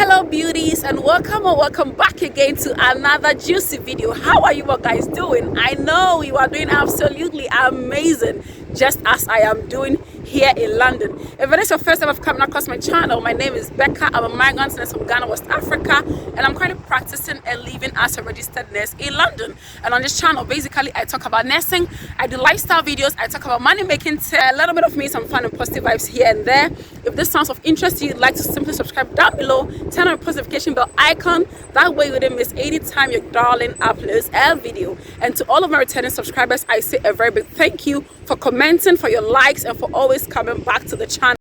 Hello beauties, and welcome back again to another juicy video. How are you all guys doing? I know you are doing absolutely amazing, just as I am doing here in London. If it is your first time of coming across my channel, my name is Becca. I'm a migrant nurse from Ghana, West Africa, and I'm currently practicing and living as a registered nurse in London. And on this channel, basically I talk about nursing, I do lifestyle videos, I talk about money making, a little bit of me, some fun and positive vibes here and there. If this sounds of interest to you, you'd like to simply subscribe down below, turn on the notification bell icon, that way you wouldn't miss any time your darling uploads a video. And to all of my returning subscribers, I say a very big thank you for commenting, for your likes, and for always coming back to the channel.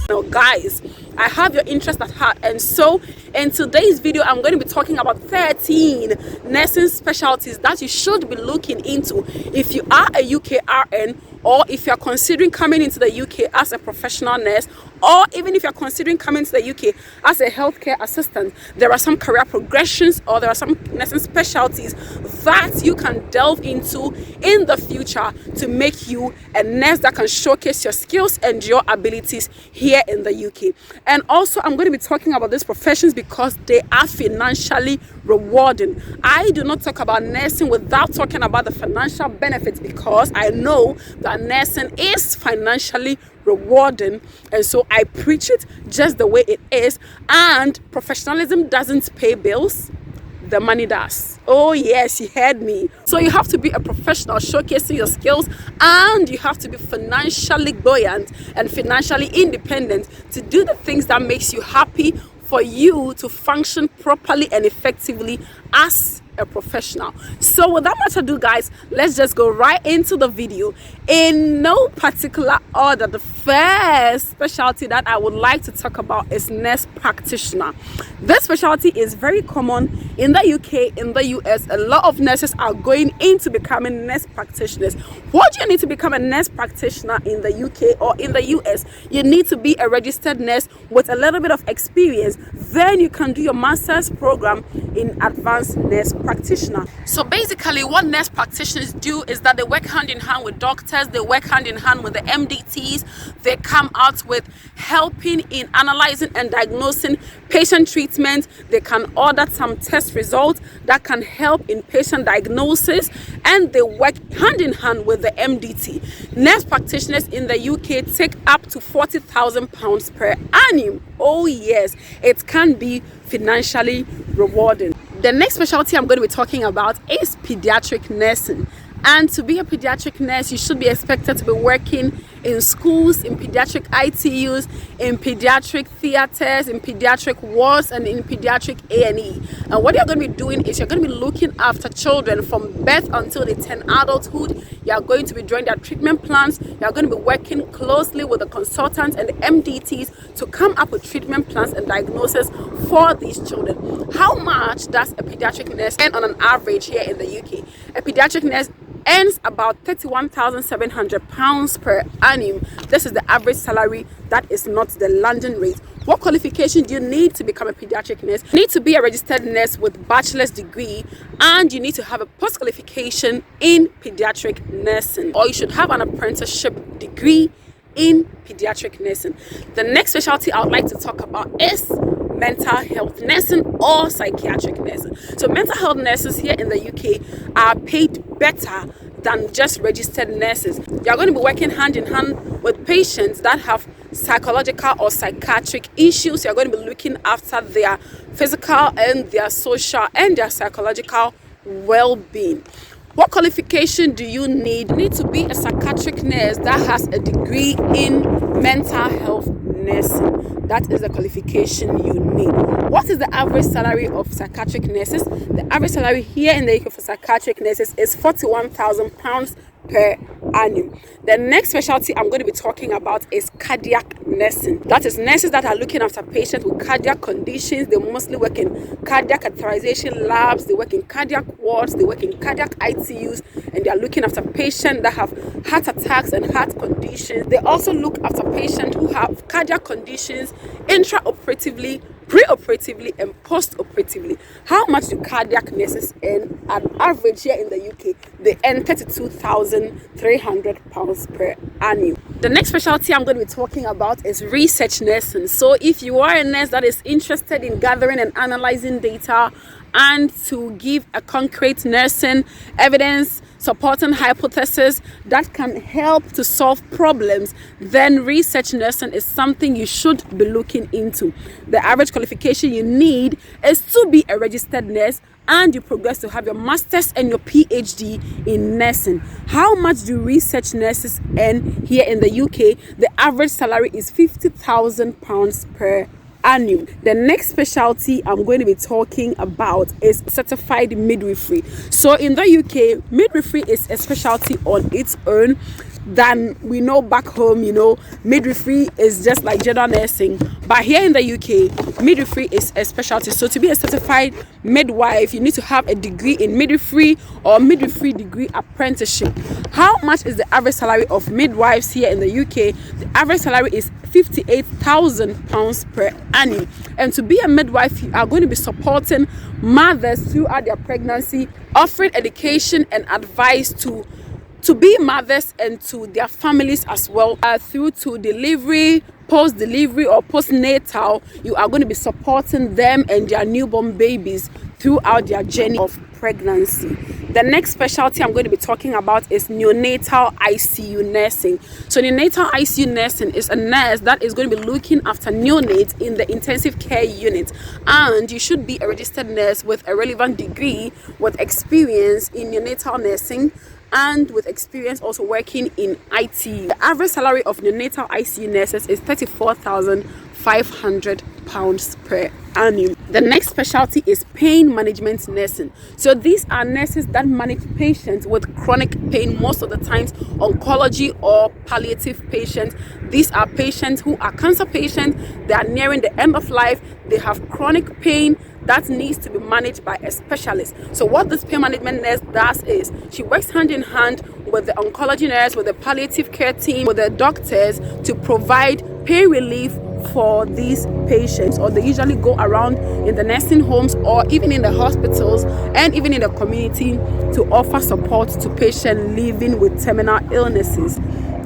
Now guys, I have your interest at heart, and so in today's video I'm going to be talking about 13 nursing specialties that you should be looking into if you are a ukrn, or if you are considering coming into the UK as a professional nurse, or even if you're considering coming to the UK as a healthcare assistant. There are some career progressions, or there are some nursing specialties that you can delve into in the future to make you a nurse that can showcase your skills and your abilities here in the UK. And also I'm going to be talking about these professions because they are financially rewarding. I do not talk about nursing without talking about the financial benefits, because I know that nursing is financially rewarding, and so I preach it just the way it is. And professionalism doesn't pay bills, the money does. Oh yes, you heard me. So you have to be a professional showcasing your skills, and you have to be financially buoyant and financially independent to do the things that makes you happy, for you to function properly and effectively as a professional. So without much ado guys, let's just go right into the video in no particular order. The first specialty that I would like to talk about is nurse practitioner. This specialty is very common in the UK, in the US. A lot of nurses are going into becoming nurse practitioners. What do you need to become a nurse practitioner in the UK or in the US? You need to be a registered nurse with a little bit of experience. Then you can do your master's program in advanced nurse practitioner. So basically what nurse practitioners do is that they work hand in hand with doctors, they work hand in hand with the MDTs. They come out with helping in analyzing and diagnosing patient treatment. They can order some test results that can help in patient diagnosis, and they work hand in hand with the MDT. Nurse practitioners in the UK take up to £40,000 per annum. Oh yes, it can be financially rewarding. The next specialty I'm going to be talking about is pediatric nursing. And to be a pediatric nurse, you should be expected to be working in schools, in pediatric ITUs, in pediatric theaters, in pediatric wards, and in pediatric A&E. And what you're going to be doing is you're going to be looking after children from birth until they turn adulthood. You're going to be drawing their treatment plans. You're going to be working closely with the consultants and the MDTs to come up with treatment plans and diagnosis for these children. How much does a pediatric nurse earn on an average here in the UK? A pediatric nurse earns about £31,700 per annum. This is the average salary. That is not the London rate. What qualification do you need to become a pediatric nurse? You need to be a registered nurse with bachelor's degree, and you need to have a post qualification in pediatric nursing, or you should have an apprenticeship degree in pediatric nursing. The next specialty I would like to talk about is mental health nursing or psychiatric nursing. So mental health nurses here in the UK are paid better than just registered nurses. You're going to be working hand in hand with patients that have psychological or psychiatric issues. You're going to be looking after their physical and their social and their psychological well-being. What qualification do you need? You need to be a psychiatric nurse that has a degree in mental health nursing. That is the qualification you need. What is the average salary of psychiatric nurses? The average salary here in the UK for psychiatric nurses is £41,000 per annum. The next specialty I'm going to be talking about is cardiac nursing. That is nurses that are looking after patients with cardiac conditions. They mostly work in cardiac catheterization labs, they work in cardiac wards, they work in cardiac ITUs, and they are looking after patients that have heart attacks and heart conditions. They also look after patients who have cardiac conditions intraoperatively, pre-operatively, and post-operatively. How much do cardiac nurses earn? On average here in the UK, they earn £32,300 per annum. The next specialty I'm going to be talking about is research nursing. So if you are a nurse that is interested in gathering and analyzing data and to give a concrete nursing evidence supporting hypothesis that can help to solve problems, then research nursing is something you should be looking into. The average qualification you need is to be a registered nurse and you progress to have your master's and your PhD in nursing. How much do research nurses earn here in the UK? The average salary is £50,000 per annum. The next specialty I'm going to be talking about is certified midwifery. So in the UK, midwifery is a specialty on its own. Than we know back home, midwifery is just like general nursing. But here in the UK, midwifery is a specialty. So to be a certified midwife, you need to have a degree in midwifery or midwifery degree apprenticeship. How much is the average salary of midwives here in the UK? The average salary is £58,000 per annum. And to be a midwife, you are going to be supporting mothers throughout their pregnancy, offering education and advice to be mothers and to their families as well. Through to delivery, post-delivery or postnatal, you are going to be supporting them and their newborn babies throughout their journey of pregnancy. The next specialty I'm going to be talking about is neonatal ICU nursing. So neonatal ICU nursing is a nurse that is going to be looking after neonates in the intensive care unit, and you should be a registered nurse with a relevant degree with experience in neonatal nursing and with experience also working in IT. The average salary of neonatal ICU nurses is £34,500 per annum. The next specialty is pain management nursing. So these are nurses that manage patients with chronic pain, most of the times oncology or palliative patients. These are patients who are cancer patients, they are nearing the end of life, they have chronic pain that needs to be managed by a specialist. So what this pain management nurse does is she works hand in hand with the oncology nurse, with the palliative care team, with the doctors to provide pain relief for these patients. Or they usually go around in the nursing homes or even in the hospitals and even in the community to offer support to patients living with terminal illnesses.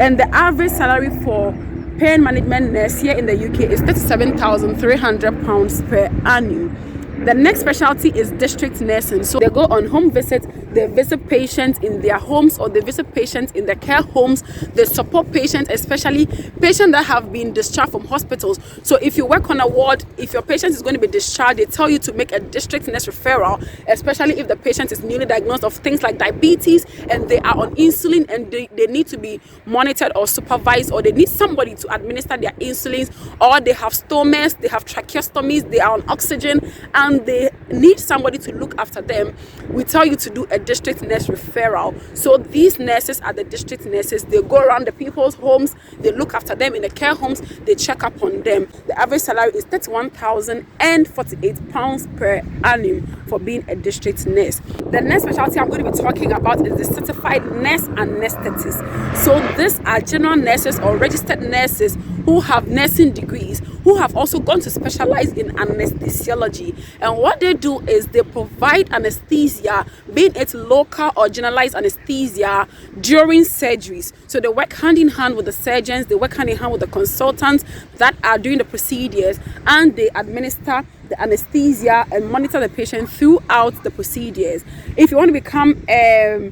And the average salary for pain management nurse here in the UK is £37,300 per annum. The next specialty is district nursing. So they go on home visits, they visit patients in their homes or they visit patients in their care homes. They support patients, especially patients that have been discharged from hospitals. So if you work on a ward, if your patient is going to be discharged, they tell you to make a district nurse referral, especially if the patient is newly diagnosed of things like diabetes and they are on insulin and they need to be monitored or supervised, or they need somebody to administer their insulins, or they have stomas, they have tracheostomies, they are on oxygen, and they need somebody to look after them. We tell you to do a district nurse referral. So these nurses are the district nurses. They go around the people's homes, they look after them in the care homes, they check up on them. The average salary is £31,048 per annum for being a district nurse. The next specialty I'm going to be talking about is the certified nurse anesthetist. So these are general nurses or registered nurses who have nursing degrees, who have also gone to specialize in anesthesiology. And what they do is they provide anesthesia, being it local or generalized anesthesia, during surgeries. So they work hand in hand with the surgeons, they work hand in hand with the consultants that are doing the procedures, and they administer the anesthesia and monitor the patient throughout the procedures. If you want to become a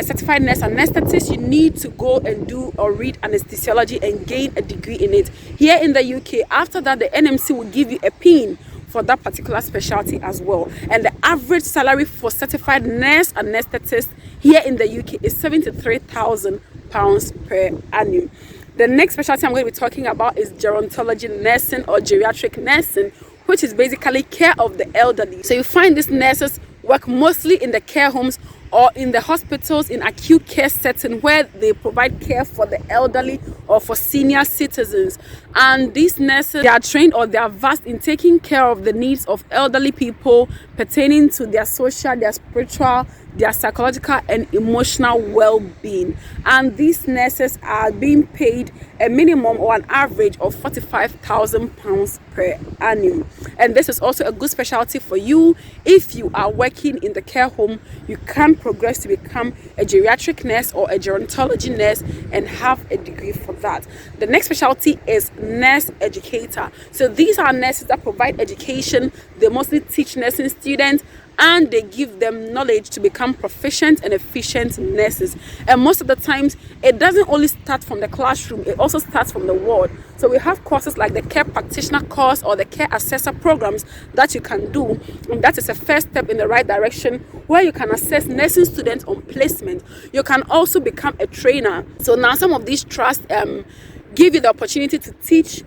certified nurse anesthetist, you need to go and do or read anesthesiology and gain a degree in it. Here in the UK, after that, the NMC will give you a PIN for that particular specialty as well. And the average salary for certified nurse anesthetist here in the UK is £73,000 per annum. The next specialty I'm going to be talking about is gerontology nursing or geriatric nursing, which is basically care of the elderly. So you find these nurses work mostly in the care homes or in the hospitals in acute care setting where they provide care for the elderly or for senior citizens. And these nurses, they are trained or they are vast in taking care of the needs of elderly people pertaining to their social, their spiritual, their psychological and emotional well-being. And these nurses are being paid a minimum or an average of £45,000 per annum. And this is also a good specialty for you. If you are working in the care home, you can progress to become a geriatric nurse or a gerontology nurse and have a degree for that. The next specialty is nurse educator. So these are nurses that provide education. They mostly teach nursing students, and they give them knowledge to become proficient and efficient nurses. And most of the times, it doesn't only start from the classroom, it also starts from the ward. So we have courses like the care practitioner course or the care assessor programs that you can do. And that is a first step in the right direction, where you can assess nursing students on placement. You can also become a trainer. So now some of these trusts give you the opportunity to teach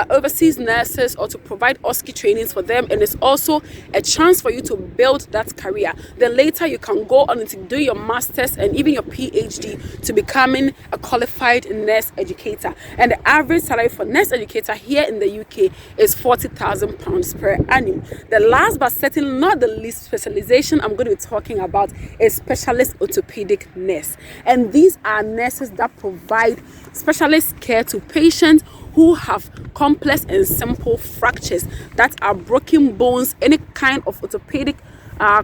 overseas nurses or to provide OSCE trainings for them, and it's also a chance for you to build that career. Then later you can go on to do your master's and even your PhD to becoming a qualified nurse educator. And the average salary for nurse educator here in the UK is £40,000 per annum. The last but certainly not the least specialization I'm going to be talking about is specialist orthopedic nurse. And these are nurses that provide specialist care to patients who have complex and simple fractures, that are broken bones, any kind of orthopedic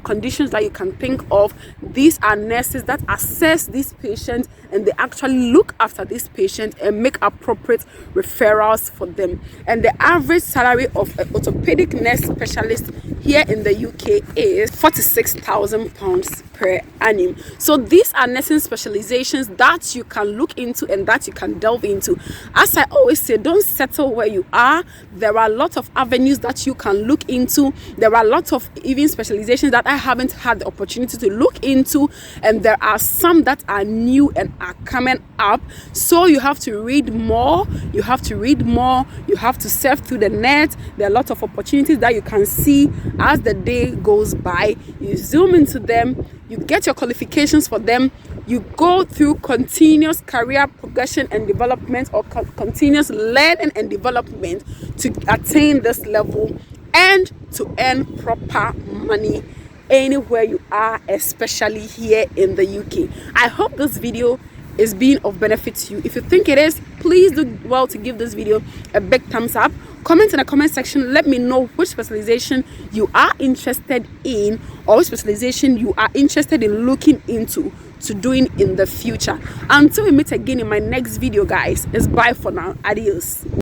conditions that you can think of. These are nurses that assess these patients, and they actually look after these patients and make appropriate referrals for them. And the average salary of an orthopedic nurse specialist here in the UK is £46,000 per annum. So these are nursing specializations that you can look into and that you can delve into. As I always say, don't settle where you are. There are a lot of avenues that you can look into. There are a lot of even specializations that I haven't had the opportunity to look into, and there are some that are new and are coming up. So you have to read more, you have to surf through the net. There are a lot of opportunities that you can see as the day goes by. You zoom into them, you get your qualifications for them, you go through continuous career progression and development, or continuous learning and development to attain this level and to earn proper money anywhere you are, especially here in the UK. I hope this video is being of benefit to you. If you think it is, please do well to give this video a big thumbs up. Comment in the comment section, let me know which specialization you are interested in, or which specialization you are interested in looking into to doing in the future. Until we meet again in my next video, guys, it's bye for now. Adios.